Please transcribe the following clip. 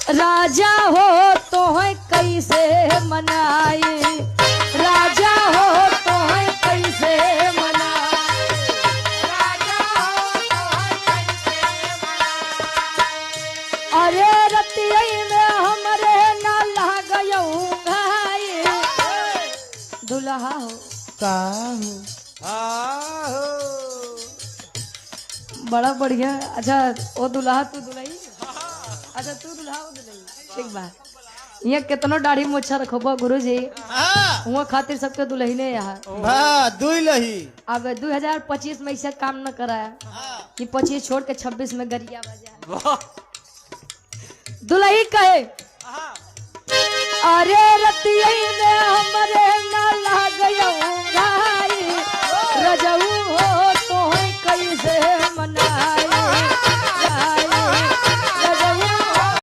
राजा हो तो है कैसे मनाई, राजा हो तो है कैसे मनाई, राजा हो तो है कैसे मनाई। अरे रतिया में हमरे ना लागयऊ भाई, दुल्हा हो का हो बड़ा बढ़िया। अच्छा वो दुल्हा तू दुल्ही, अच्छा तू दुल्हा वो दुल्ही, ठीक बा। यहाँ कितनो दाढ़ी मोछा रखबो गुरुजी, हुआ खातिर सबके दुल्हने यहाँ दुलही। अब 2025 में ऐसा काम न कराया कि 25 छोड़ के 26 में गरिया बजा दुल्ही कहे। अरे रतिया में हमरे ना